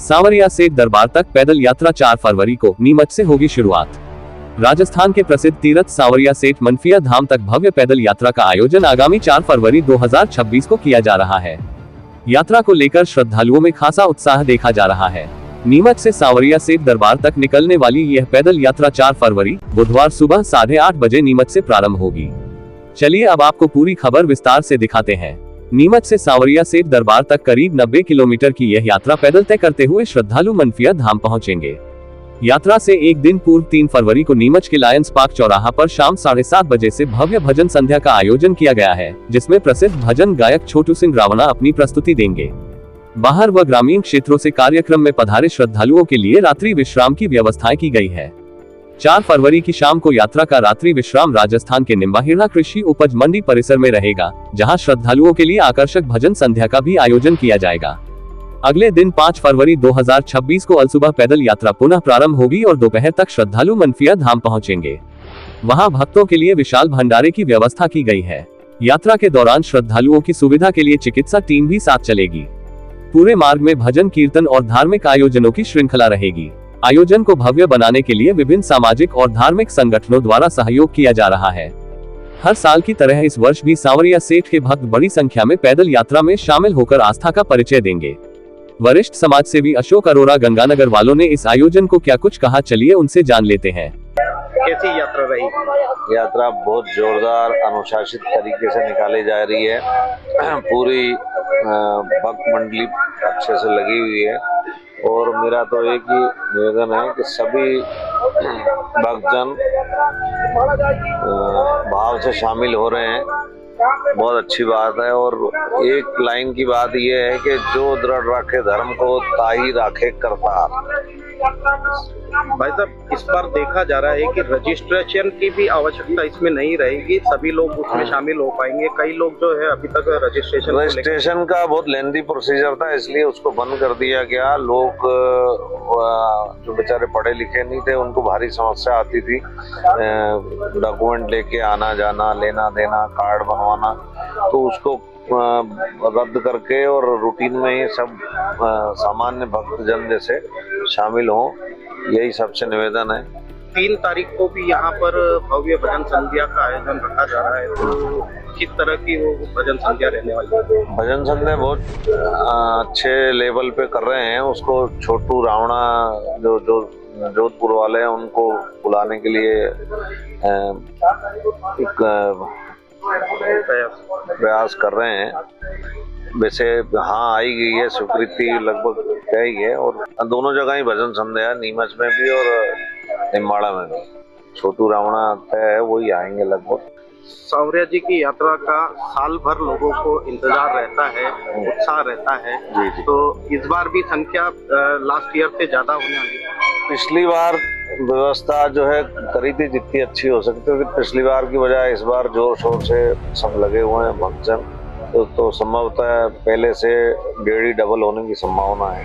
सांवरिया से दरबार तक पैदल यात्रा 4 फरवरी को नीमच से होगी शुरुआत। राजस्थान के प्रसिद्ध तीर्थ सांवरिया सेठ मनफिया धाम तक भव्य पैदल यात्रा का आयोजन आगामी 4 फरवरी 2026 को किया जा रहा है। यात्रा को लेकर श्रद्धालुओं में खासा उत्साह देखा जा रहा है। नीमच से सांवरिया सेठ दरबार तक निकलने वाली यह पैदल यात्रा 4 फरवरी बुधवार सुबह 8:30 बजे नीमच से प्रारंभ होगी। चलिए अब आपको पूरी खबर विस्तार से दिखाते हैं। नीमच से सांवरिया सेठ दरबार तक करीब 90 किलोमीटर की यह यात्रा पैदल तय करते हुए श्रद्धालु मनफिया धाम पहुंचेंगे। यात्रा से एक दिन पूर्व 3 फरवरी को नीमच के लायंस पार्क चौराहा पर शाम 7:30 बजे से भव्य भजन संध्या का आयोजन किया गया है, जिसमें प्रसिद्ध भजन गायक छोटू सिंह रावणा अपनी प्रस्तुति देंगे। बाहर व ग्रामीण क्षेत्रों से कार्यक्रम में पधारे श्रद्धालुओं के लिए रात्रि विश्राम की व्यवस्थाएं की गई है। 4 फरवरी की शाम को यात्रा का रात्रि विश्राम राजस्थान के निम्बाहेड़ा कृषि उपज मंडी परिसर में रहेगा, जहां श्रद्धालुओं के लिए आकर्षक भजन संध्या का भी आयोजन किया जाएगा। अगले दिन 5 फरवरी 2026 को अलसुबह पैदल यात्रा पुनः प्रारंभ होगी और दोपहर तक श्रद्धालु मनफिया धाम पहुंचेंगे। वहां भक्तों के लिए विशाल भंडारे की व्यवस्था की गई है। यात्रा के दौरान श्रद्धालुओं की सुविधा के लिए चिकित्सा टीम भी साथ चलेगी। पूरे मार्ग में भजन कीर्तन और धार्मिक आयोजनों की श्रृंखला रहेगी। आयोजन को भव्य बनाने के लिए विभिन्न सामाजिक और धार्मिक संगठनों द्वारा सहयोग किया जा रहा है। हर साल की तरह इस वर्ष भी सांवरिया सेठ के भक्त बड़ी संख्या में पैदल यात्रा में शामिल होकर आस्था का परिचय देंगे। वरिष्ठ समाज सेवी अशोक अरोरा गंगानगर वालों ने इस आयोजन को क्या कुछ कहा, चलिए उनसे जान लेते हैं। कैसी यात्रा रही? यात्रा बहुत जोरदार अनुशासित तरीके से निकाली जा रही है। पूरी भक्त मंडली अच्छे से लगी हुई है और मेरा तो एक ही निवेदन है कि सभी भक्तजन भाव से शामिल हो रहे हैं। बहुत अच्छी बात है। और एक लाइन की बात यह है कि जो दृढ़ रखे धर्म को ताही राखे करतार। भाई साहब, इस बार देखा जा रहा है कि रजिस्ट्रेशन की भी आवश्यकता इसमें नहीं रहेगी, सभी लोग उसमें शामिल हो पाएंगे। कई लोग जो है अभी तक रजिस्ट्रेशन का बहुत लेंथी प्रोसीजर था, इसलिए उसको बंद कर दिया गया। लोग जो बेचारे पढ़े लिखे नहीं थे उनको भारी समस्या आती थी डॉक्यूमेंट लेके आना जाना, लेना देना, कार्ड बनवाना, तो उसको रद्द करके और रूटीन में ही सब सामान्य भक्तजन जैसे शामिल हों, यही सबसे निवेदन है। 3 तारीख को भी यहाँ पर भव्य भजन संध्या का आयोजन रखा जा रहा है, तो किस तरह की वो भजन संध्या रहने वाली है? भजन संध्या बहुत अच्छे लेवल पे कर रहे हैं। उसको छोटू रावणा जो जोधपुर वाले हैं उनको बुलाने के लिए एक प्रयास कर रहे हैं। वैसे हाँ आई गई है, स्वीकृति लगभग गई है और दोनों जगह ही भजन संध्या है, नीमच में भी और निम्बाड़ा में भी। छोटू रावणा तय है, वही आएंगे लगभग। सांवरिया जी की यात्रा का साल भर लोगों को इंतजार रहता है, उत्साह रहता है। जी। तो इस बार भी संख्या लास्ट ईयर से ज्यादा होने वाली है। पिछली बार व्यवस्था जो है करी थी जितनी अच्छी हो सकती है, पिछली बार की बजाय इस बार जोर शोर से सब लगे हुए हैं भक्तजन, तो संभवतः पहले से 1.5 डबल होने की संभावना है।